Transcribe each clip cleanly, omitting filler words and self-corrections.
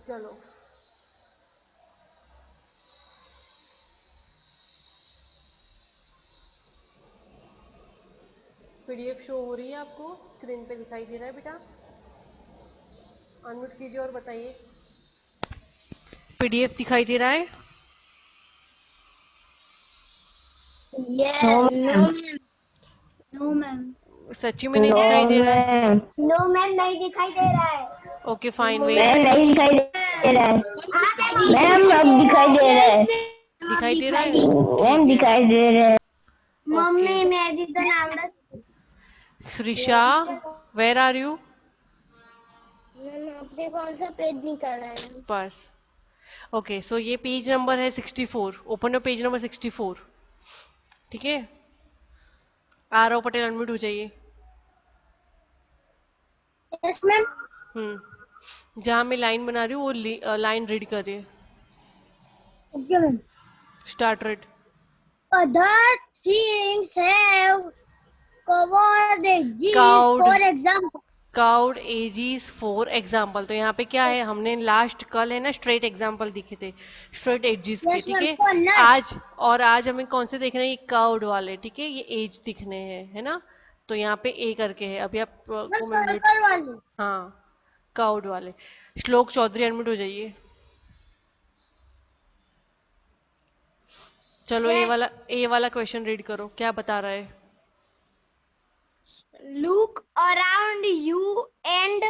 चलो PDF show हो रही है आपको, स्क्रीन पे दिखाई दे रहा है बेटा? अनम्यूट कीजिए और बताइए। पीडीएफ दिखाई दे रहा है? No ma'am. सच्ची में नहीं दिखाई दे रहा है? नो मैम, नहीं दिखाई दे रहा है। Okay fine, wait. मैम नहीं दिखाई दे रहा है। मैम अब दिखाई दे रहा है। दिखाई दे रहा है? मैम ठीक है। दिखाई दे रहा है। ओके मम्मी मेरी तो नाम श्रीशा, वेयर आर यू? अपने कौन सा पेज नहीं कर रहा है। बस ओके, सो ये पेज नंबर है 64। Open your page number 64। ठीक है, आरव पटेल अनम्यूट हो जाइए। Yes ma'am. जहाँ मैं लाइन बना रही हूँ वो लाइन रीड करिए। Okay ma'am. Start read. Other things have covered edges, cowed, for example. Cowed aegis for example. तो यहाँ पे क्या है, हमने लास्ट कल है ना स्ट्रेट एग्जाम्पल दिखे थे, स्ट्रेट एजीज के। Yes ठीक ma'am. है, Corners. आज और आज हमें कौन से देखने हैं? ये काउड वाले। ठीक है, ये एज दिखने हैं, है ना? तो यहाँ पे ए करके है। अभी आप मैम को मैं म्यूट। सर्कल वाली। हाँ, काउड वाले। श्लोक चौधरी अनम्यूट हो जाइए। चलो Yes. ए वाला क्वेश्चन रीड करो, क्या बता रहा है? Look around you and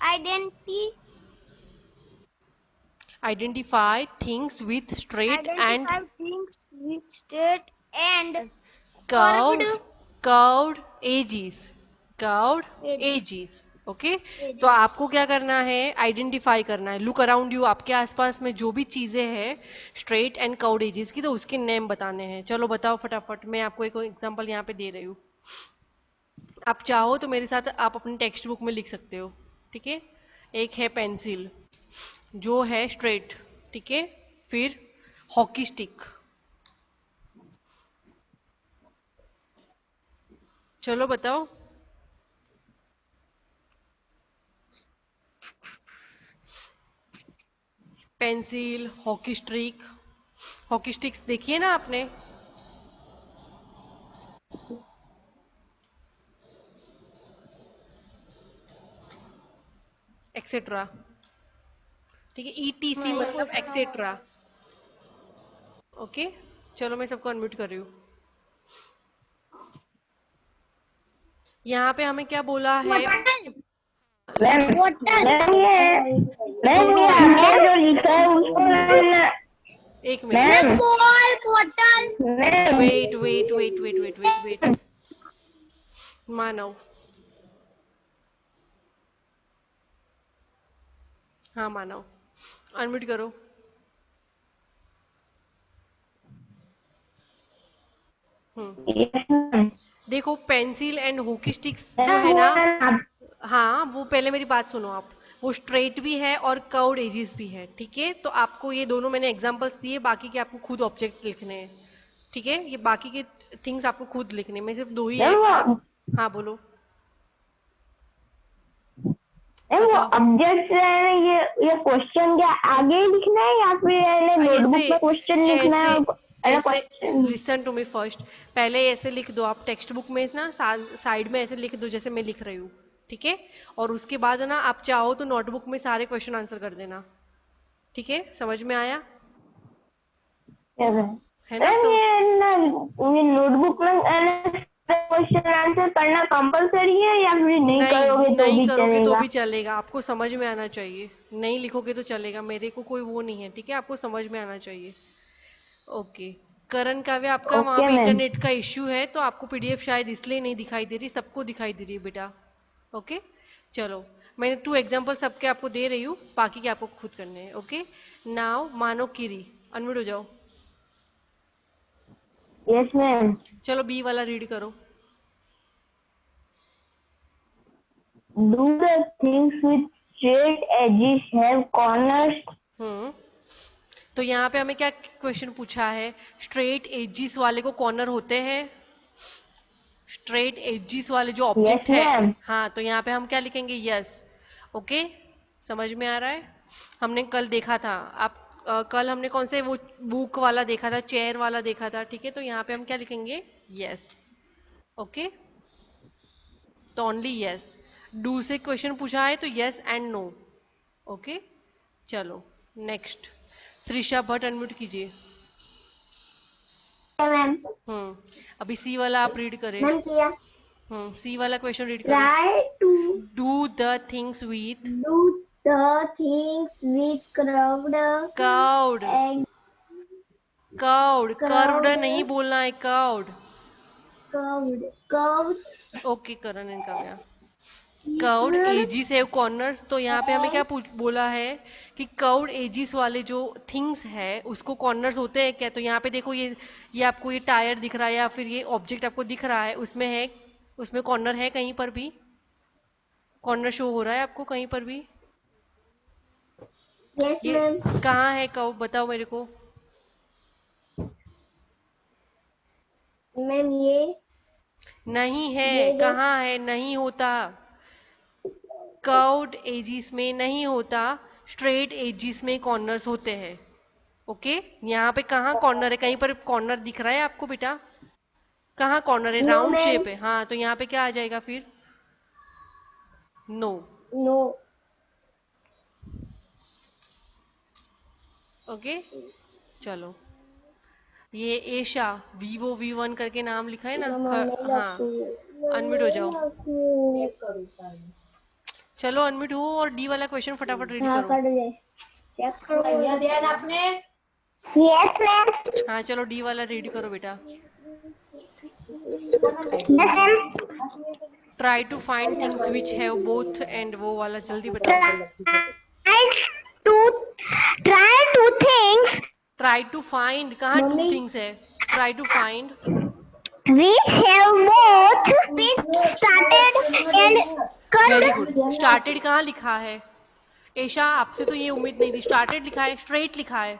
identify identify things with straight and things with straight and curved curved, curved aegis, curved aegis. Okay, तो आपको क्या करना है? आइडेंटिफाई करना है। लुक अराउंड यू, आपके आसपास में जो भी चीजें हैं स्ट्रेट एंड कर्व्ड एजीज की, तो उसके नेम बताने हैं। चलो बताओ फटाफट। मैं आपको एक एग्जांपल यहाँ पे दे रही हूँ, आप चाहो तो मेरे साथ आप अपनी टेक्स्ट बुक में लिख सकते हो। ठीक है, एक है पेंसिल जो है स्ट्रेट। ठीक है, फिर हॉकी स्टिक। चलो बताओ। Pencil, hockey stick. Hockey sticks देखिए ना आपने? एक्सेट्रा। ठीक है, ईटीसी मतलब एक्सेट्रा। ओके, चलो मैं सबको अनम्यूट कर रही हूँ। यहाँ पे हमें क्या बोला है? Ma'am water. मैम दोनों है ये इसमें। जो लिखा है उसको मैम एक minute, ma'am ma'am ball bottle. Ma'am wait wait wait wait wait wait wait. Manav, हाँ मानव, अनम्यूट करो। देखो पेंसिल एंड हॉकी स्टिक्स जो है ना, हाँ वो पहले मेरी बात सुनो आप। वो स्ट्रेट भी है और कर्व्ड एजेस भी है। ठीक है, तो आपको ये दोनों मैंने एग्जांपल्स दिए, बाकी के आपको खुद ऑब्जेक्ट लिखने हैं। ठीक है, ये बाकी के थिंग्स आपको खुद लिखने हैं। मैं सिर्फ दो ही है। मैम हाँ बोलो, वो बताओ। ऑब्जेक्ट है ये क्वेश्चन क्या आगे ही लिखना है या फिर ऐसे नोटबुक में क्वेश्चन लिखना ऐसे है और ऐसे question. Listen to me first. पहले ऐसे लिख दो आप टेक्स्ट बुक में ना, साइड में ऐसे लिख दो जैसे मैं लिख रही हूँ। ठीक है, और उसके बाद ना आप चाहो तो नोटबुक में सारे क्वेश्चन आंसर कर देना। ठीक है, समझ में आया? है ना मैम सब? ये नोटबुक में क्वेश्चन आंसर करना कंपलसरी है या फिर नहीं नहीं, करोगे तो नहीं भी करोगे तो चलेगा? भी चलेगा, आपको समझ में आना चाहिए। नहीं लिखोगे तो चलेगा, मेरे को कोई वो नहीं है। ठीक है, आपको समझ में आना चाहिए। ओके, करण काव्य आपका वहां ओके पे मैम। इंटरनेट का इश्यू है, तो आपको पीडीएफ शायद इसलिए नहीं दिखाई दे रही, सबको दिखाई दे रही है बेटा। ओके, चलो मैंने 2 एग्जांपल सबके आपको दे रही हूँ, बाकी के आपको खुद करने हैं। ओके, नाउ मानो किरी, अनम्यूट हो जाओ। Yes ma'am. चलो बी वाला रीड करो। Do the things with straight edges have corners? Hmm, तो यहाँ पे हमें क्या क्वेश्चन पूछा है? स्ट्रेट एजिस वाले को कॉर्नर होते हैं? स्ट्रेट एजिस वाले जो यस ऑब्जेक्ट है, मैम। हाँ, तो यहाँ पे हम क्या लिखेंगे? यस। ओके, समझ में आ रहा है? हमने कल देखा था, आप कल हमने कौन से वो बुक वाला देखा था, चेयर वाला देखा था, ठीक है? तो यहाँ पे हम क्या लिखेंगे? यस। ओके, तो ओनली यस। डू से क्वेश्चन पूछा है तो यस एंड नो। ओके, चलो नेक्स्ट। त्रिशा भट्ट अनम्यूट कीजिए। मैम। अभी सी वाला आप रीड करें। मैम किया। सी वाला क्वेश्चन रीड करो। Try to do the things with do the things with curved काउड। एंड काउड, कर्वड कर्व्ड नहीं बोलना है, काउड। Curved curved okay, Karan and Kavya. Curved edges है कॉर्नर्स, तो यहाँ पे हमें क्या बोला है कि कर्व्ड एजिस वाले जो थिंग्स है उसको कॉर्नर्स होते हैं क्या? तो यहाँ पे देखो, ये आपको ये टायर दिख रहा है या फिर ये ऑब्जेक्ट आपको दिख रहा है, उसमें है, उसमें कॉर्नर है कहीं पर भी? कॉर्नर शो हो रहा है आपको कहीं पर भी? यस ये मैम। कहाँ है कर्व, बताओ मेरे को। मैम ये नहीं है, ये जो कहाँ है? नहीं होता, कर्व्ड एजिस में नहीं होता, स्ट्रेट एजिस में कॉर्नर्स होते हैं। ओके, यहाँ पे कहाँ कॉर्नर है? कहीं पर कॉर्नर दिख रहा है आपको बेटा? कहाँ कॉर्नर है? No round ma'am. शेप है, हाँ, तो यहाँ पे क्या आ जाएगा फिर? नो। नो। ओके, चलो। ये एशा Vivo V1 करके नाम लिखा है ना, नहीं हाँ, रखू। अनम्यूट हो नहीं जाओ। रखू। चलो अनम्यूट हो और डी वाला क्वेश्चन फटाफट रीड हाँ करो। कर दे। चेक करो भैया दिया ना आपने। Yes ma'am. हाँ चलो डी वाला रीड करो बेटा। Yes ma'am. Try to find things which have both and, वो वाला जल्दी बताओ। To try to things try to find, कहाँ टू मम्मी थिंग्स है? Try to find. which have both started and very curved. Good. Started कहाँ लिखा है? एशा आपसे तो ये उम्मीद नहीं थी, स्टार्टेड लिखा है, स्ट्रेट लिखा है।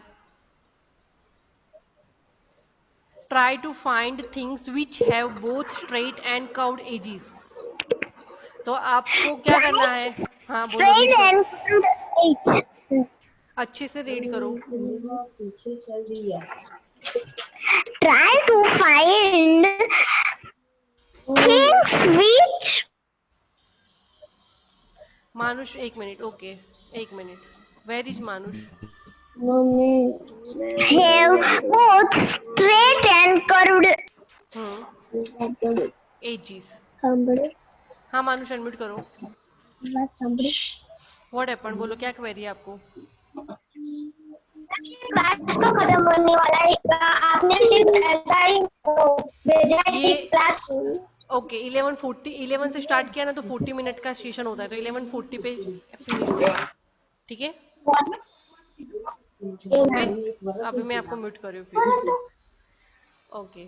Try to find things which have both straight and curved edges. तो आपको क्या करना है? हाँ बोलो, रीड Straight करो, and curved edge. अच्छे से रीड करो। Try to find things which Manush एक मिनट, ओके, एक minute. Where is Manush? have both straight and curved. Edges. सांभळे हाँ मानुष अनम्यूट करो। बात सांभळे व्हाट हैपन, बोलो क्या क्वेरी है आपको? क्लास तो खत्म होने वाला है। आपने सिर्फ ऐसा ही भेजा है कि ये क्लास ओके, 11:40, 11 से स्टार्ट किया ना तो 40 मिनट का सेशन होता है, तो 11:40 पे फिनिश होगा, ठीक है? ओके, अभी मैं आपको म्यूट कर रही हूँ फिर। Okay,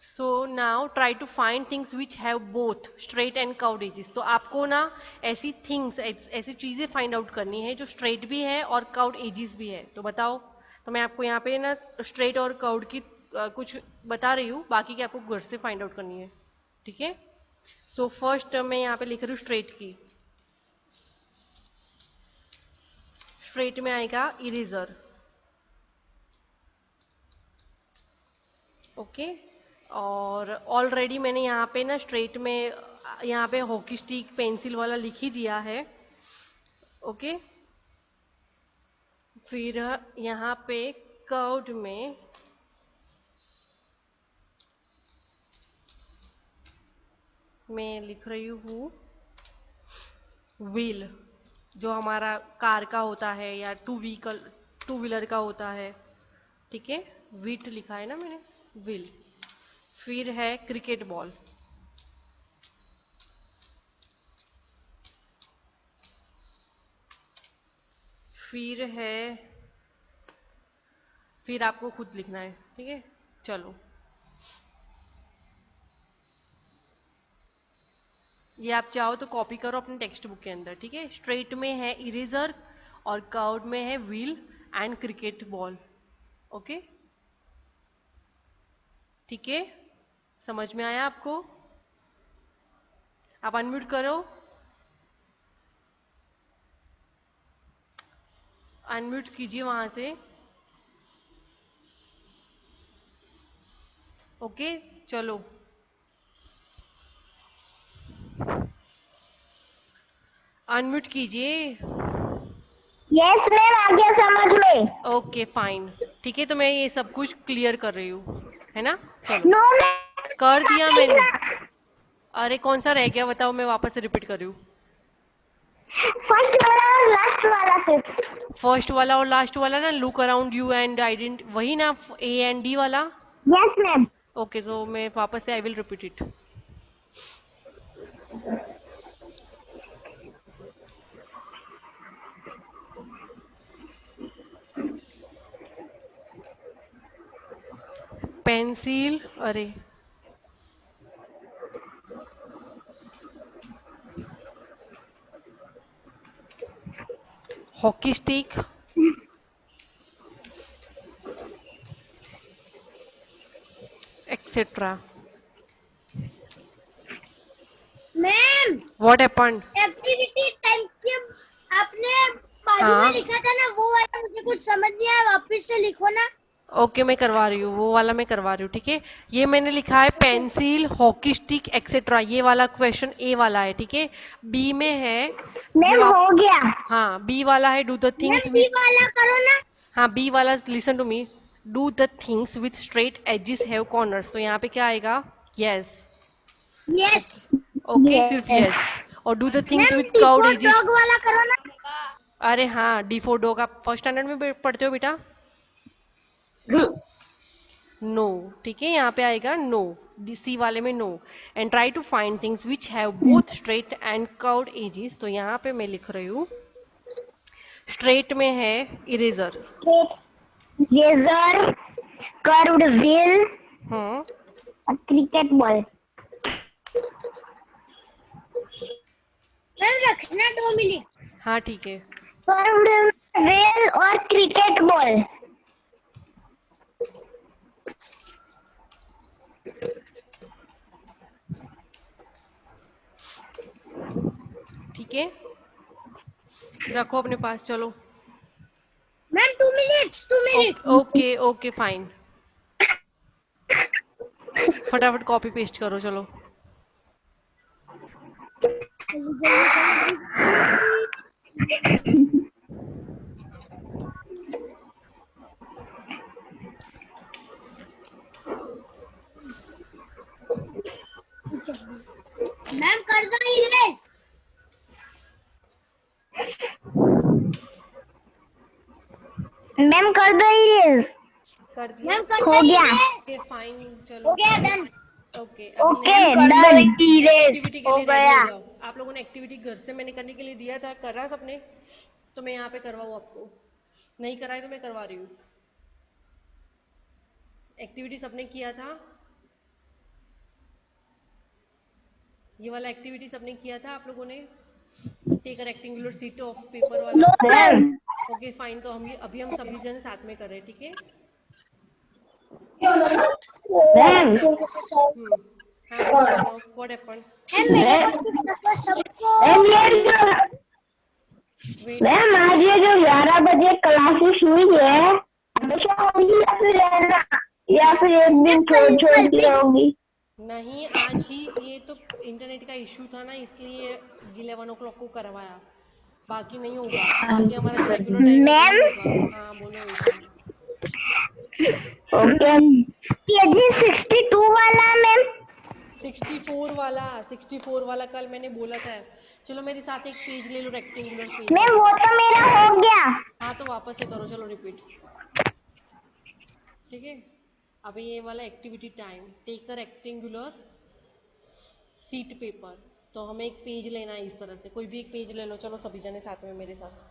so now try to find things which have both straight and curved edges. तो आपको ना ऐसी थिंग्स, ऐसी चीजें फाइंड आउट करनी है जो स्ट्रेट भी है और कर्व्ड एजेस भी है। तो बताओ। तो मैं आपको यहाँ पे ना स्ट्रेट और कर्व्ड की कुछ बता रही हूँ, बाकी की आपको घर से फाइंड आउट करनी है, ठीक है? सो फर्स्ट मैं यहाँ पे लिख रही हूँ स्ट्रेट की। स्ट्रेट में आएगा इरेजर। ओके, और ऑलरेडी मैंने यहाँ पे ना स्ट्रेट में यहाँ पे हॉकी स्टिक पेंसिल वाला लिख ही दिया है। ओके, फिर यहाँ पे कर्व्ड में मैं लिख रही हूँ व्हील, जो हमारा कार का होता है या टू व्हीलर का होता है, ठीक है? व्हीट लिखा है ना मैंने, व्हील। फिर है क्रिकेट बॉल। फिर है, फिर आपको खुद लिखना है, ठीक है? चलो, ये आप चाहो तो कॉपी करो अपने टेक्स्ट बुक के अंदर, ठीक है? स्ट्रेट में है इरेजर और कर्व्ड में है wheel and cricket ball. Okay, ठीक है? समझ में आया आपको? आप अनम्यूट करो। अनम्यूट कीजिए वहां से। ओके चलो, अनम्यूट कीजिए। यस मैम, आ गया समझ में। ओके फाइन, ठीक है, तो मैं ये सब कुछ क्लियर कर रही हूँ, है ना। चलो, नो मैम, कर दिया मैंने। तीसरा, अरे कौन सा रह गया बताओ, मैं वापस से रिपीट कर रही हूँ। फर्स्ट वाला और लास्ट वाला सिर्फ। फर्स्ट वाला और लास्ट वाला ना, look around you and identify, वही ना, ए एंड डी वाला। Yes ma'am. ओके, तो मैं वापस से I will repeat it. Pencil, अरे hockey stick, etcetera. Ma'am, what happened? Activity time के आपने बाजू में हाँ, लिखा था ना, वो वाला मुझे कुछ समझ नहीं आया, वापस से लिखो ना। ओके मैं करवा रही हूँ, वो वाला मैं करवा रही हूँ, ठीक है। ये मैंने लिखा है okay pencil, hockey stick, etcetera, ये वाला क्वेश्चन ए वाला है, ठीक है। बी में है, ये मैम आप, हो गया। हाँ बी वाला है, do the ma'am, things B with, वाला करो ना। हाँ बी वाला, listen to me, do the things with straight edges have corners, तो यहाँ पे क्या आएगा, यस। यस। ओके, सिर्फ यस यस। और do the things ma'am, with curved default edges, dog वाला करो ना। अरे हाँ डी फोर डॉग, आप फर्स्ट स्टैंडर्ड में पढ़ते हो बेटा। नो, ठीक है, यहाँ पे आएगा नो, सी वाले में no. And try to find things which have both straight and curved edges, तो यहाँ पे मैं लिख रही हूँ, स्ट्रेट में है इरेजर। रेजर, कर्व्ड व्हील, हम्म, क्रिकेट बॉल। मैम, रखना 2 मिनट। हाँ ठीक है। कर्व्ड व्हील और क्रिकेट बॉल। ठीक है, रखो अपने पास, चलो। Ma'am, 2 minutes, 2 minutes. Okay okay fine, फटाफट कॉपी पेस्ट करो, चलो। जल्दी जल्दी जल्दी। मैम, कर दो इरेज। मैम कर दो इरेज। कर दिया। मैम, कर हो दो गया। Okay erase. फाइन, हो चलो। गया, डन। ओके, अभी ओके नेक्स्ट डन। एक्टिविटी के लिए रेडी हो जाओ। आप लोगों ने एक्टिविटी घर से मैंने करने के लिए दिया था, करा सबने, तो मैं यहाँ पे करवाऊँ आपको, नहीं कराए तो मैं करवा रही हूँ। एक्टिविटी सबने किया था, ये वाला एक्टिविटी सबने किया था आप लोगों ने, take a rectangular sheet of paper वाला। No ma'am. ओके फाइन, तो हम अभी हम सभी जन साथ में कर रहे हैं, ठीक है। मैम हम्म, हाँ बोलो बोलो, व्हाट हैपेंड? मैम, मेरे को तो सबको। मैम ये जो वेट, मैम आज ये जो 11 बजे क्लासेस हुई है, हमेशा होगी या फिर रहना, या फिर यस, एक मैम, दिन कल छोड़ छोड़ कल के पे। होगी। नहीं आज ही, ये तो इंटरनेट का इशू था ना, इसलिए 11 o'clock को करवाया, बाकी नहीं होगा, बाकी हमारा जो रेगुलर टाइम है वही मैम होगा। हाँ बोलो बेटा। ओके, केजी 62 वाला मैम। 64 वाला कल मैंने बोला था। चलो मेरे साथ एक पेज ले लो, रेक्टेंगुलर पेज मैम वाला। वो तो मेरा हो गया। हाँ तो वापस से करो, चलो रिपीट, ठीक है। अभी ये वाला activity time, take a rectangular sheet paper, तो हमें एक पेज लेना है, इस तरह से कोई भी एक पेज ले लो, चलो सभी जने साथ में मेरे साथ।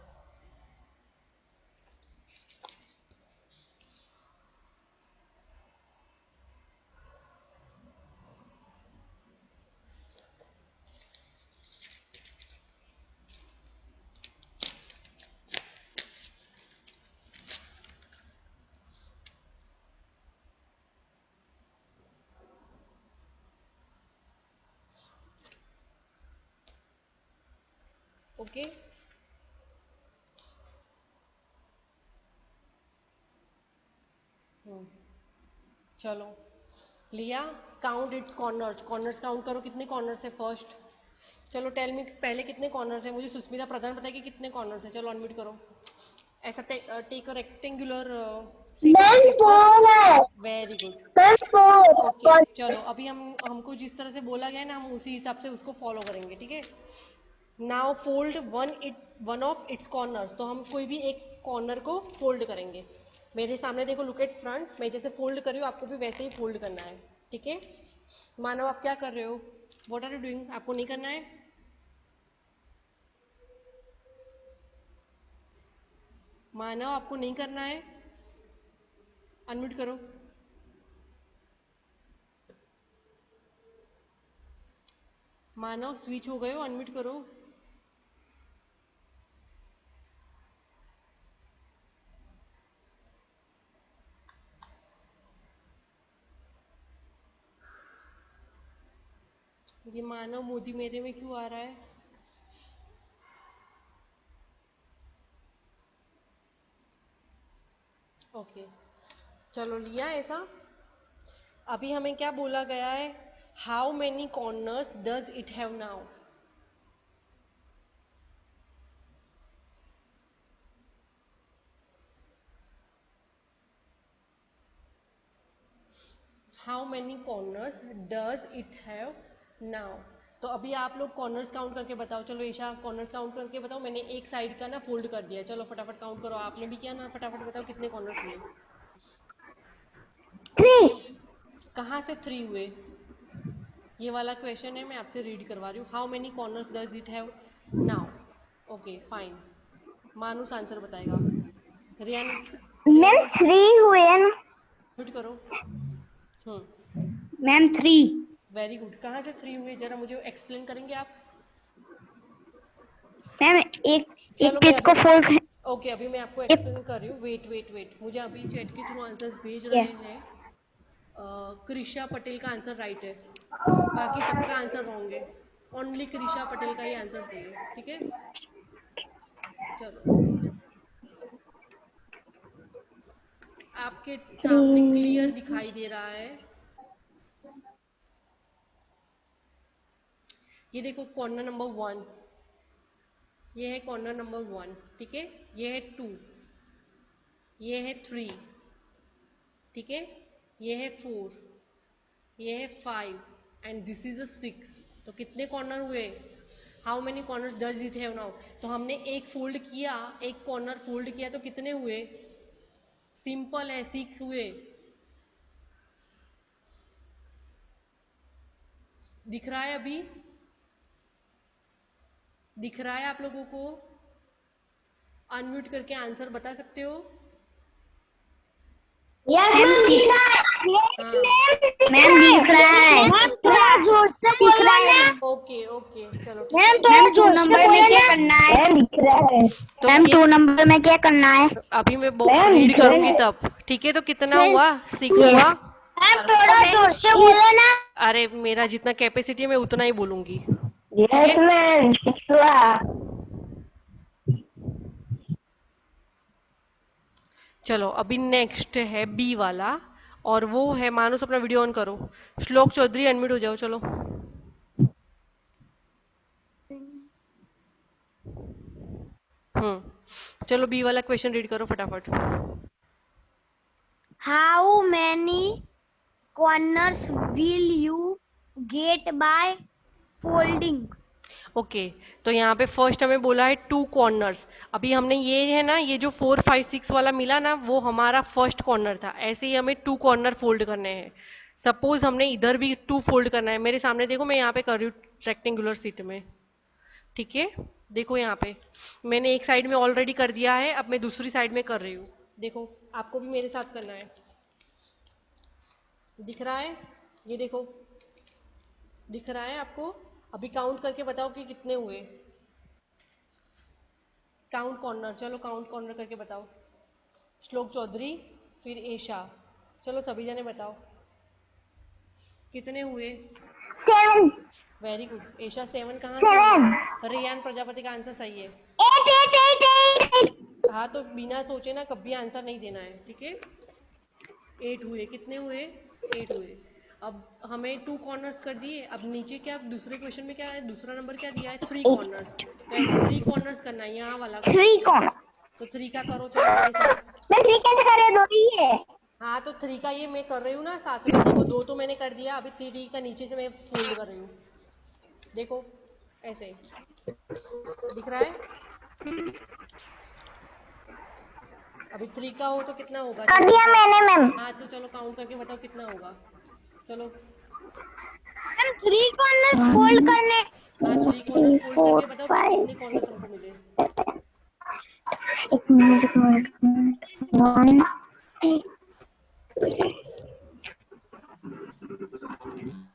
ओके, हम्म, चलो लिया। Count it's corners, corners count करो, कितने कॉर्नर्स है फर्स्ट। चलो टेल मी पहले कितने कॉर्नर्स है, मुझे सुष्मिता प्रधान बताएगी कितने कॉर्नर्स है। चलो अनम्यूट करो। ऐसा take a rectangular sheet of ma'am paper. 4 है। Very good. मैम 4 ओके चलो अभी हमको जिस तरह से बोला गया है ना, हम उसी हिसाब से उसको फॉलो करेंगे, ठीक है। Now fold one of its corners, तो हम कोई भी एक कॉर्नर को फोल्ड करेंगे। मेरे सामने देखो, लुक एट फ्रंट, मैं जैसे फोल्ड कर रही हूँ आपको भी वैसे ही फोल्ड करना है, ठीक है। मानो आप क्या कर रहे हो, व्हाट आर यू डूइंग, आपको नहीं करना है। मानो आपको नहीं करना है, अनम्यूट करो। मानव स्विच हो गए हो, अनम्यूट करो। ये मानव मोदी मेरे में क्यों आ रहा है। ओके चलो लिया ऐसा। अभी हमें क्या बोला गया है, how many corners does it have now. How many corners does it have now. तो अभी आप लोग कॉर्नर्स काउंट करके बताओ। चलो ईशा कॉर्नर्स काउंट करके बताओ। मैंने एक साइड का ना फोल्ड कर दिया, चलो फटाफट काउंट करो, आपने भी किया ना, फटाफट बताओ कितने कॉर्नर्स हुए। 3। ये कहाँ से 3 हुए, ये वाला क्वेश्चन है, मैं आपसे रीड करवा रही हूँ। How many corners does it have now. Okay fine, मानुस आंसर बताएगा। रियान, रियान मैम को 3 हुए हैं ना। म्यूट करो। हम्म, मैम 3। Very good. कहाँ से 3 हुए, जरा मुझे एक्सप्लेन करेंगे आप। मैम एक एक चलो मैं पेज अभी, को फोल्ड। ओके अभी मैं आपको एक एक्सप्लेन कर रही हूँ। वेट वेट वेट, मुझे अभी चैट के थ्रू आंसर्स भेज रहे यस। हैं। कृषा पटेल का आंसर राइट है, बाकी सबका आंसर रॉन्ग है। ओनली कृषा पटेल का ही आंसर सही है, ठीक है। चलो आपके सामने क्लियर 3। दिखाई दे रहा है, ये देखो कॉर्नर नंबर 1, ये है कॉर्नर नंबर 1, ठीक है। ये है 2, ये है 3, ठीक है। ये है 4, ये है 5 एंड दिस इज अ 6। तो कितने कॉर्नर हुए, how many corners does it have now. तो हमने एक फोल्ड किया, एक कॉर्नर फोल्ड किया, तो कितने हुए, सिंपल है 6 हुए। दिख रहा है अभी, दिख रहा है आप लोगों को। अनम्यूट करके आंसर बता सकते हो। यस मैम दिख रहा है। हाँ मैम दिख रहा है। मैम थोड़ा जोर से बोलना ना। ओके ओके चलो ठीक मैम है। थोड़ा मैम 2 जोर से नंबर में क्या बोलना। करना है। मैम दिख रहा है। तो मैम ये 2 नंबर में क्या करना है। अभी मैं मैम रीड दिख रहा करूंगी है। तब, ठीक है। तो कितना मैम हुआ, 6 यस। हुआ। मैम थोड़ा जोर से बोलो ना। अरे मेरा जितना कैपेसिटी है मैं उतना ही बोलूंगी, ठीक यस है। मैम पिछला। चलो अभी नेक्स्ट है बी वाला, और वो है, मानुस अपना वीडियो ऑन करो। श्लोक चौधरी अनम्यूट हो जाओ, चलो। चलो बी वाला क्वेश्चन रीड करो फटाफट। How many corners will you gate by folding. Okay तो यहाँ पे फर्स्ट हमें बोला है 2 कॉर्नर्स। अभी हमने ये है ना, ये जो 4 5 6 वाला मिला ना, वो हमारा फर्स्ट कॉर्नर था। ऐसे ही हमें 2 कॉर्नर फोल्ड करने हैं। सपोज हमने इधर भी 2 फोल्ड करना है, मेरे सामने देखो, मैं यहाँ पे कर रही हूँ रेक्टेंगुलर सीट में, ठीक है। देखो यहाँ पे मैंने एक साइड में ऑलरेडी कर दिया है, अब मैं दूसरी साइड में कर रही हूँ। देखो आपको भी मेरे साथ करना है, दिख रहा है, ये देखो दिख रहा है आपको। अभी काउंट करके बताओ कि कितने हुए। काउंट कॉर्नर, चलो काउंट कॉर्नर करके बताओ। श्लोक चौधरी, फिर ईशा, चलो सभी जने बताओ कितने हुए। 7 वेरी गुड ईशा, 7 कहाँ से हुए। 7 रेयान प्रजापति का आंसर सही है। 8 8 8 8। हाँ तो बिना सोचे ना कभी आंसर नहीं देना है, ठीक है। 8 हुए, कितने हुए? 8 हुए। अब हमें 2 कॉर्नर्स कर दिए। अब नीचे क्या, दूसरे क्वेश्चन में क्या है, दूसरा नंबर क्या दिया है? 3 कॉर्नर्स। तो ऐसे 3 कॉर्नर्स करना है, यहाँ वाला। 3 कौन? तो 3 का करो चलो मेरे साथ। मैं 3 कैसे कर रही हूँ? 2 ही है। हाँ तो 3 का ये मैं कर रही हूँ ना साथ में, देखो 2 तो मैंने कर दिया, अभी 3 का नीचे से मैं फोल्ड कर रही हूँ, देखो ऐसे दिख रहा है। अभी 3 का हो तो कितना होगा, कर चलो दिया बताओ। मैंने मैम। हाँ तो चलो काउंट करके बताओ कितना होगा, चलो। मैम 3 कॉर्नर्स फोल्ड करने। हाँ 3 3 कॉर्नर्स फोल्ड 4 करके बताओ कि 5 कितने कॉर्नर्स 6। हमको मिले। एक मिनट, एक minute. 1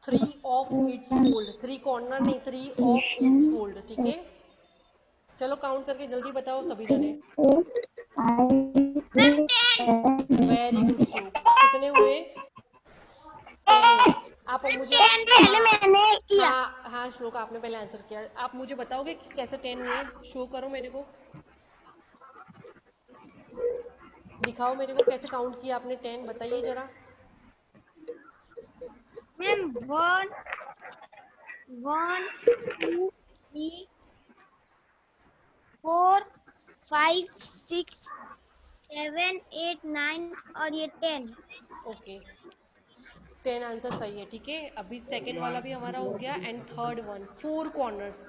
3 of its fold, 3 corner नहीं, 3 ऑफ इट्स फोल्ड, ठीक है। चलो काउंट करके जल्दी बताओ सभी जने। 4 5 मैम 6 10। वेरी गुड श्लोक, कितने हुए? 10 हुए। आप मैम मुझे, 10 पहले हाँ मैंने किया। हाँ हाँ श्लोक आपने पहले आंसर किया, आप मुझे बताओगे कि कैसे 10 हुए? शो करो मेरे को, दिखाओ मेरे को कैसे काउंट किया आपने 10, बताइए जरा। मैम 1 1 2 3 4 5 6 7 8 9 और ये 10। ओके 10 आंसर सही है, ठीक है। अभी सेकंड वाला भी हमारा हो गया, एंड थर्ड वन 4 कॉर्नर्स,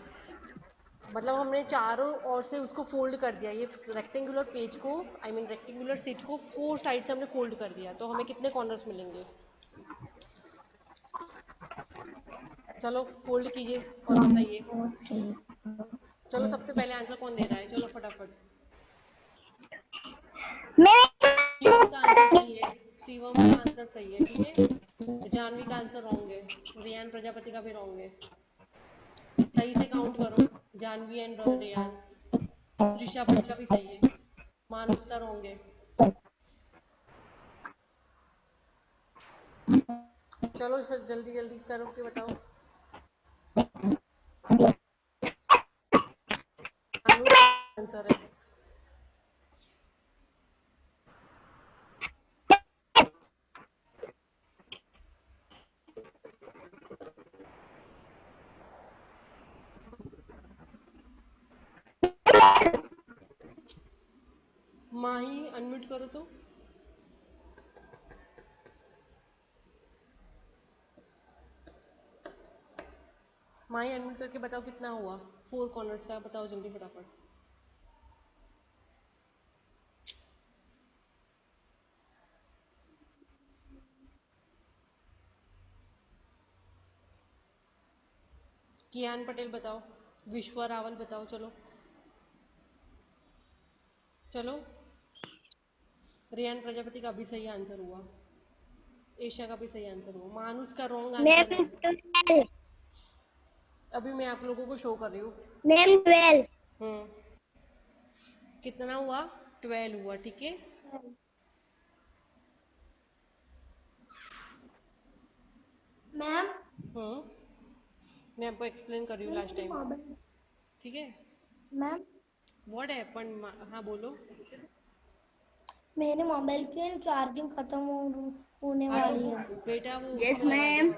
मतलब हमने चारों ओर से उसको फोल्ड कर दिया, ये रेक्टेंगुलर पेज को, आई मीन रेक्टेंगुलर सीट को 4 साइड से हमने फोल्ड कर दिया, तो हमें कितने कॉर्नर्स मिलेंगे? चलो फोल्ड कीजिए और बताइए। चलो सबसे पहले आंसर कौन दे रहा है, चलो फटाफट। मैं। शिवम का आंसर सही है, शिवम का आंसर सही है, ठीक है। जानवी का आंसर रॉन्ग है, रियान प्रजापति का भी रॉन्ग है। सही से काउंट करो, जानवी एंड रियान। श्रीषा भट्ट का भी सही है, मानुस का रॉन्ग है। चलो फिर जल्दी जल्दी करो के बताओ। मानुस का आंसर है। माही अनम्यूट करो तो। माही अनम्यूट करके बताओ कितना हुआ 4 कॉर्नर्स का, बताओ जल्दी फटाफट। कियान पटेल बताओ, विश्वा रावल बताओ, चलो चलो। रियान प्रजापति का भी सही आंसर हुआ, एशिया का भी सही आंसर हुआ, मानुस का रॉन्ग आंसर मैम है। 12। अभी मैं आप लोगों को शो कर रही हूँ। मैम 12। हम्म कितना हुआ? 12 हुआ, ठीक है। मैम मैं आपको एक्सप्लेन कर रही हूँ लास्ट टाइम, ठीक है। मैम व्हाट हैपन, हाँ बोलो। मेरे मोबाइल की चार्जिंग खत्म होने हाँ तो वाली वो है। बेटा वो यस उसमें लगा दो। मैम।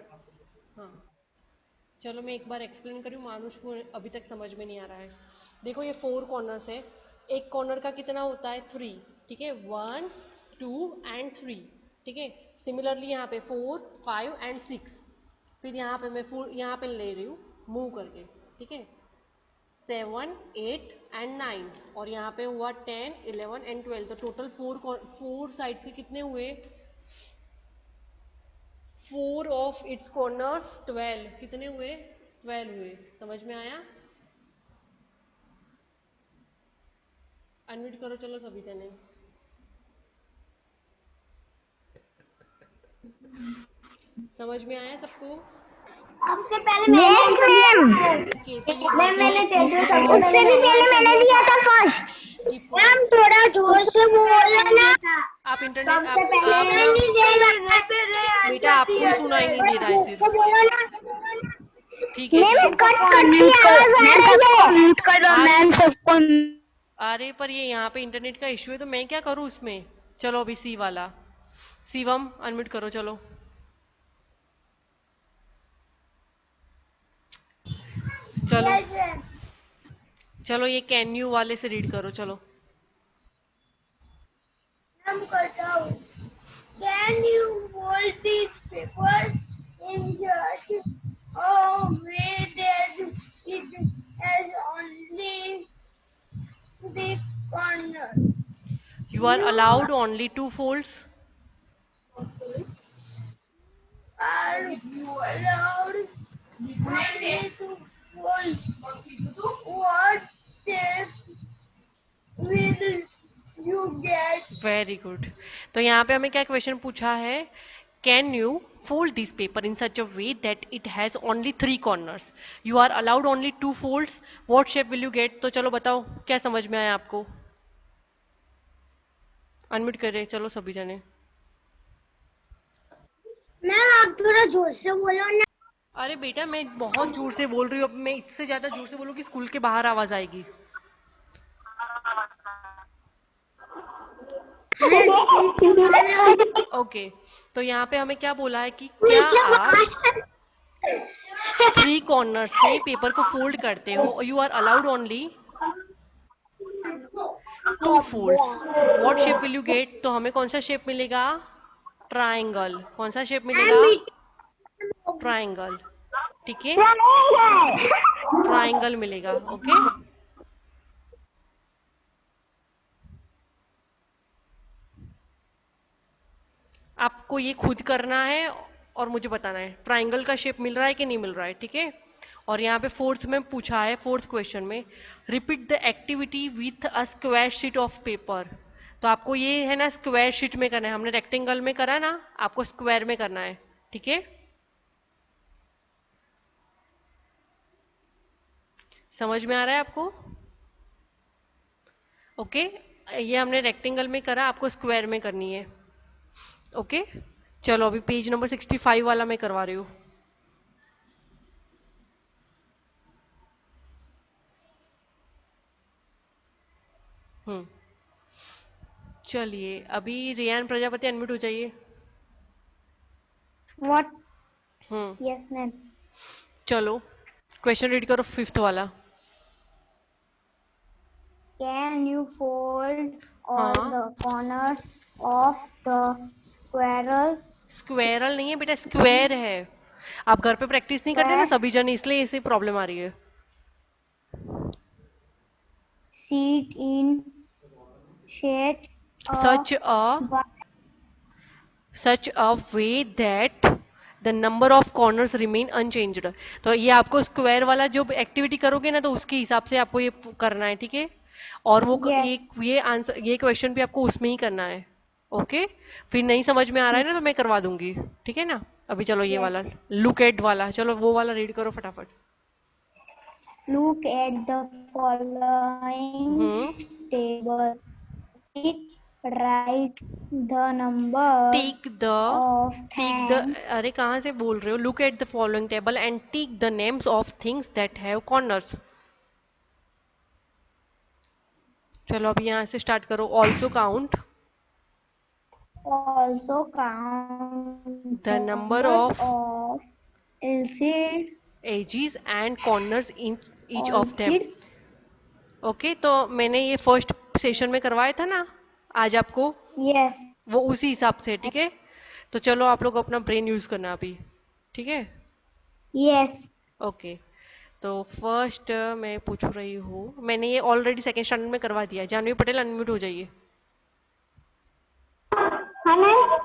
हाँ चलो मैं एक बार एक्सप्लेन करूँ, मानुष को अभी तक समझ में नहीं आ रहा है। देखो ये 4 कॉर्नर्स है, एक कॉर्नर का कितना होता है? 3, ठीक है। 1 2 एंड 3, ठीक है। सिमिलरली यहाँ पे 4 5 एंड 6, फिर यहाँ पे मैं यहाँ पे ले रही हूँ मूव करके, ठीक है। 7 8 एंड 9, और यहाँ पे हुआ 10 11 एंड 12, तो टोटल 4 साइड से कितने हुए? 4 ऑफ इट्स कॉर्नर्स 12, कितने हुए? 12 हुए, समझ में आया? अनम्यूट करो चलो सभी जने। समझ में आया सबको? सबसे पहले मैंने आंसर दिया था मैम। ओके तो ये मैम ये मैंने सबसे उससे पहले भी मैंने पहले आंसर मैंने दिया दिया था। था फर्स्ट। Keep ma'am quite. थोड़ा जोर से बोलो ना। आप इंटरनेट सबसे आप पहले आप ना, मैंने बेटा आंसर आपको ही दिया था। सुनाई नहीं दे रहा है जोर से सिर्फ। बोलो ना। ठीक है मैम चलो। कट कट की आवाज आ मैम रही सबको है। म्यूट कर दो। हाँ मैम सबको। अरे पर ये यहाँ पे इंटरनेट का इश्यू है, तो मैं क्या करूँ इसमें। चलो अभी सी वाला, शिवम अनम्यूट करो चलो। चलो Yes, sir. चलो ये कैन यू वाले से रीड करो चलो। I'm cut. Can you fold these papers in such a way that it has only the corner? You are You allowed only 2 folds। are allowed only to fold. What shape will you get? Very good. तो यहाँ पे हमें क्या question पूछा है, can you fold this paper in such a way that it has only 3 corners, you are allowed only 2 folds, what shape will you get. तो चलो बताओ क्या समझ में आया आपको। अनम्यूट करे चलो सभी जने। मैम आप थोड़ा जोर से बोलो ना। अरे बेटा मैं बहुत जोर से बोल रही हूँ, अब मैं इससे ज्यादा जोर से बोलूँगी स्कूल के बाहर आवाज आएगी। ओके तो यहाँ पे हमें क्या बोला है कि क्या आप 3 कॉर्नर से पेपर को फोल्ड करते हो, you are allowed only 2 folds, what shape will you get. तो हमें कौन सा शेप मिलेगा, ट्राइंगल। कौन सा शेप मिलेगा, ट्राइंगल। ठीक है ट्राइंगल मिलेगा। ओके आपको ये खुद करना है और मुझे बताना है ट्राइंगल का शेप मिल रहा है कि नहीं मिल रहा है। ठीक है और यहाँ पे फोर्थ में पूछा है, फोर्थ क्वेश्चन में repeat the activity with a square sheet of paper. तो आपको ये है ना स्क्वायर शीट में करना है, हमने रेक्टेंगल में करा ना, आपको स्क्वायर में करना है। ठीक है समझ में आ रहा है आपको। ओके ये हमने रेक्टेंगल में करा, आपको स्क्वायर में करनी है। ओके चलो अभी पेज नंबर 65 वाला मैं करवा रही हूँ। चलिए अभी रियान प्रजापति अनम्यूट हो जाइए। What? Hmm Yes, ma'am. चलो क्वेश्चन रीड करो फिफ्थ वाला। Can you fold all हाँ the corners of the squirrel squirrel नहीं है बेटा, स्क्वायर है। आप घर पे प्रैक्टिस नहीं करते ना square सभी जन, इसलिए ऐसे प्रॉब्लम आ रही है। sheet in shape such a by such a way that the number of corners remain unchanged. तो ये आपको स्क्वायर वाला जो एक्टिविटी करोगे ना तो उसके हिसाब से आपको ये करना है। ठीक है और वो yes, ये आंसर ये क्वेश्चन भी आपको उसमें ही करना है। ओके फिर नहीं समझ में आ रहा है ना तो मैं करवा दूंगी। ठीक है ना अभी चलो ये yes. वाला लुक एट वाला, चलो वो वाला रीड करो फटाफट। Look at the following hmm table. Pick, write the numbers take the of take the things. अरे कहाँ से बोल रहे हो, look at the following table and take the names of things that have corners. चलो अभी यहाँ से स्टार्ट करो। Also count Also count the the number numbers of of LCD edges and corners in each of them. LCD. Okay तो मैंने ये first session में करवाया था ना आज आपको, Yes, वो उसी हिसाब से। ठीक है तो चलो आप लोग अपना ब्रेन यूज करना अभी। ठीक है yes. ओके तो फर्स्ट मैं पूछ रही हूँ, मैंने ये ऑलरेडी सेकेंड स्टैंडर्ड में करवा दिया है। जानवी पटेल अनम्यूट हो जाइए। हमें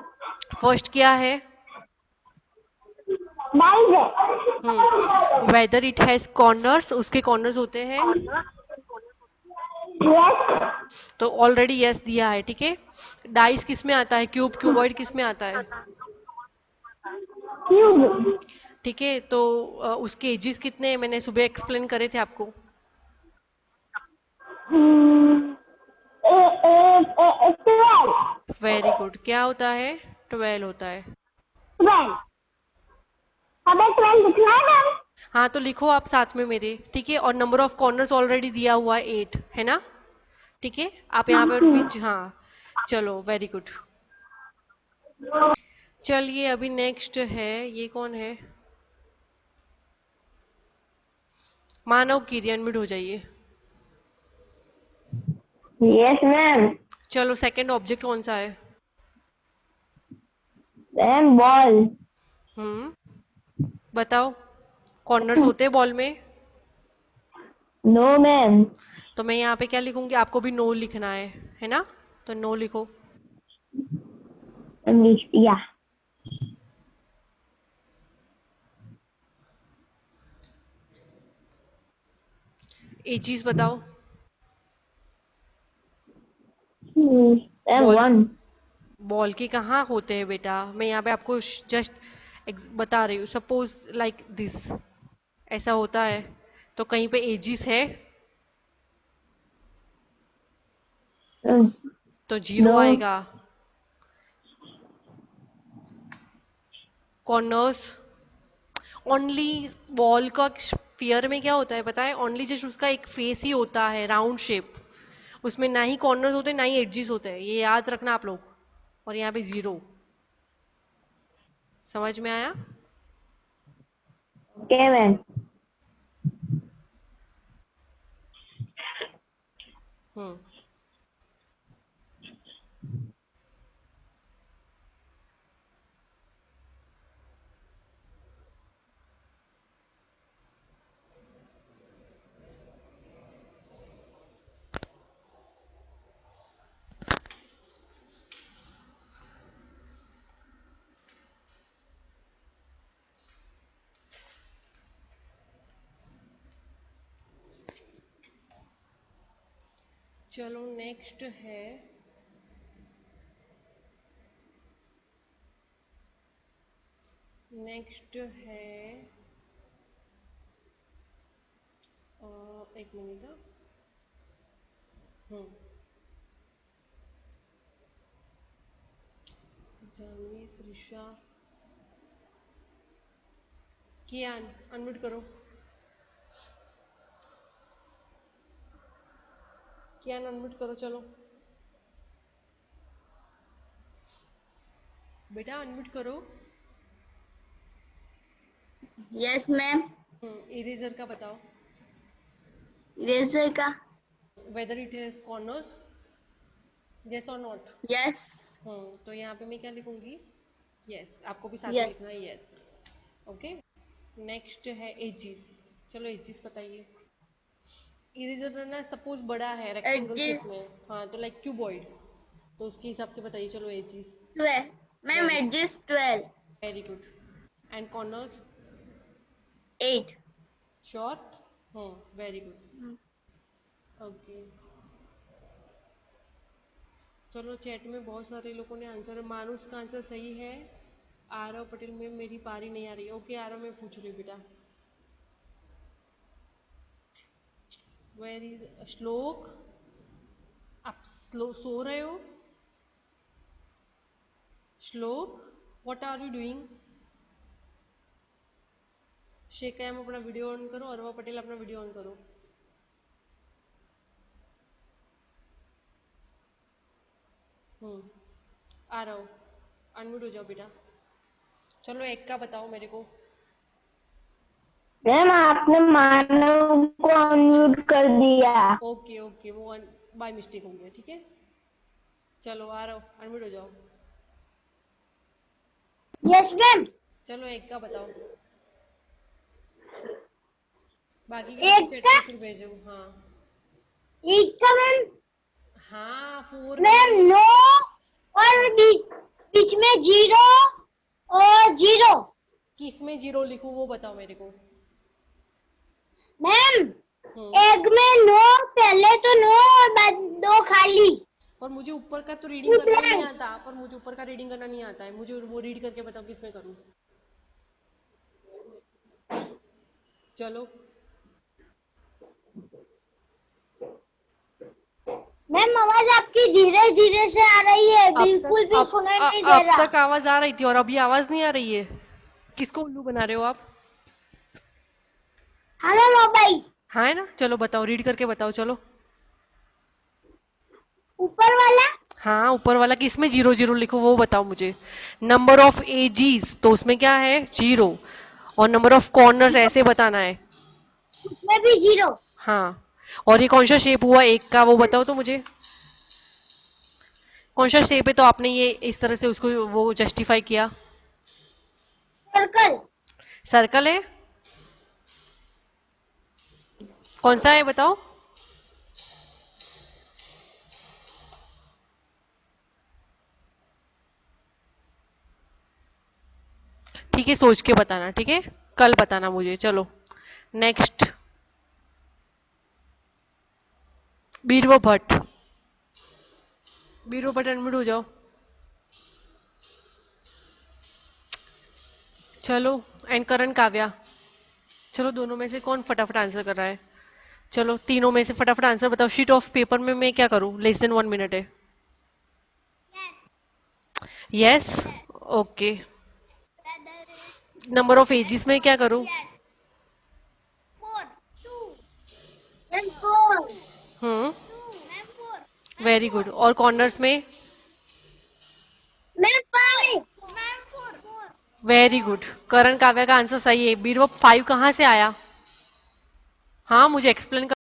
फर्स्ट क्या है, डाइज है। वेदर इट हैज कॉर्नर्स, उसके कॉर्नर्स होते हैं। यस तो ऑलरेडी यस दिया है। ठीक है डाइस किस में आता है, क्यूब क्यूबॉइड किस में आता है। क्यूब ठीक है तो उसके एजेस कितने हैं, मैंने सुबह एक्सप्लेन करे थे आपको। ट्वेल्व वेरी गुड क्या होता है, 12 होता है। ट्वेल्व हमें ट्वेल्व लिखना है मैम। हाँ तो लिखो आप साथ में मेरे। ठीक है और नंबर ऑफ कॉर्नर्स ऑलरेडी दिया हुआ है 8 है ना। ठीक है आप यहाँ पर भी हाँ चलो वेरी गुड। चलिए अभी नेक्स्ट है, ये कौन है? मानव कीरी, अनम्यूट हो जाइए। Yes ma'am. चलो सेकंड ऑब्जेक्ट कौन सा है? Ma'am ball. बताओ, कॉर्नर्स होते हैं बॉल में? No ma'am. तो मैं यहाँ पे क्या लिखूंगी? आपको भी नो लिखना है ना? तो नो लिखो। या एजीज बताओ। Ma'am ball, one. बॉल के कहाँ होते हैं बेटा? मैं यहाँ पे आपको जस्ट बता रही हूँ, सपोज लाइक दिस, ऐसा होता है। तो कहीं पे एजिस है तो जीरो नो। आएगा। कॉर्नर्स, ओनली बॉल का स्फीयर में क्या होता है पता है? ओनली जस्ट उसका एक फेस ही होता है, राउंड शेप। उसमें ना ही कॉर्नर्स होते हैं ना ही एडजेस होते हैं, ये याद रखना आप लोग। और यहाँ पे जीरो। समझ में आया? Okay ma'am. हम्म। चलो नेक्स्ट है, नेक्स्ट है एक minute. Hmm. Janvi, Shrisha, Kiyan, unmute करो। कियान अनम्यूट करो, चलो बेटा अनम्यूट करो। Yes ma'am. इरेजर का बताओ, इरेजर का whether it has corners, yes और नॉट? यस। तो यहाँ पे मैं क्या लिखूंगी? यस। आपको भी साथ में यस। लिखना है यस। ओके। नेक्स्ट है एजिस। चलो एजिस बताइए। इरेजर ना सपोज बड़ा है रेक्टेंगल शेप एडजस्ट में, हाँ तो लाइक क्यूबॉइड, तो उसके हिसाब से बताइए। चलो edges. 12 ma'am. Very, edges 12। Very good. And corners? 8। Sure? Very good. Okay. चलो चैट में बहुत सारे लोगों ने आंसर, मानुस का आंसर सही है। आरव पटेल में मेरी पारी नहीं आ रही। ओके आरव, मैं पूछ रही हूँ बेटा। वेर इज श्लोक? आप सो रहे हो? Shlok, what are you doing? Sheikh कैम अपना वीडियो ऑन करो, अरवा पटेल अपना वीडियो ऑन करो। आ रहा हो, अनम्यूट हो जाओ बेटा। चलो एक का बताओ मेरे को। मैम आपने मानव को अनम्यूट कर दिया। ओके ओके, वो बाय मिस्टेक हो गया, ठीक है। चलो आ रहा हो, अनम्यूट हो जाओ। Yes ma'am. चलो एक का बताओ, बाकी के एक लोग चैट का में फिर भेजो। हाँ एक का मैम। हाँ, 4 मैम नंबर में। 9 और हाँ, बीच में 0 और 0। किस में जीरो लिखूं वो बताओ मेरे को। मैम हम्म। एक में 9, पहले तो 9 और बाद 2 खाली। और मुझे ऊपर का तो रीडिंग टू करना नहीं ब्लैंक्स। आता, पर मुझे ऊपर का रीडिंग करना नहीं आता है। मुझे वो रीड करके बताओ किस में करूँ। चलो मैम आवाज आपकी धीरे धीरे से आ रही है, अब तक बिल्कुल भी अब सुनाई नहीं दे अब रहा। तक आवाज आ रही थी और अभी आवाज नहीं आ रही है। किसको उल्लू बना रहे हो आप? हाँ मैम अब आई। हाँ है ना, चलो बताओ, रीड करके बताओ चलो। ऊपर वाला हाँ, ऊपर वाला कि इसमें 0 0 लिखो वो बताओ मुझे। नंबर ऑफ एजीज तो उसमें क्या है 0, और नंबर ऑफ कॉर्नर्स ऐसे बताना है। उसमें भी 0। हाँ, और ये कौन सा शेप हुआ एक का वो बताओ तो मुझे। कौन सा शेप है तो आपने ये इस तरह से उसको वो जस्टिफाई किया। सर्कल। सर्कल है। कौन सा है बताओ। ठीक है, सोच के बताना, ठीक है, कल बताना मुझे। चलो नेक्स्ट। बीरबल भट्ट। बीरबल भट्ट एडमिट हो जाओ। चलो, एंड करण काव्या। चलो दोनों में से कौन फटाफट आंसर कर रहा है। चलो तीनों में से फटाफट आंसर बताओ। शीट ऑफ पेपर में मैं क्या करूं, लेस देन 1 मिनट है। Yes. Okay. Number of edges में क्या करूं। 4 2 ma'am 4 hmm. 2 ma'am 4 very good. और कॉर्नर्स में। Ma'am 5 ma'am 4 very good. Karan Kavya का आंसर सही है। बीरबल 5 कहाँ से आया। हाँ, मुझे एक्सप्लेन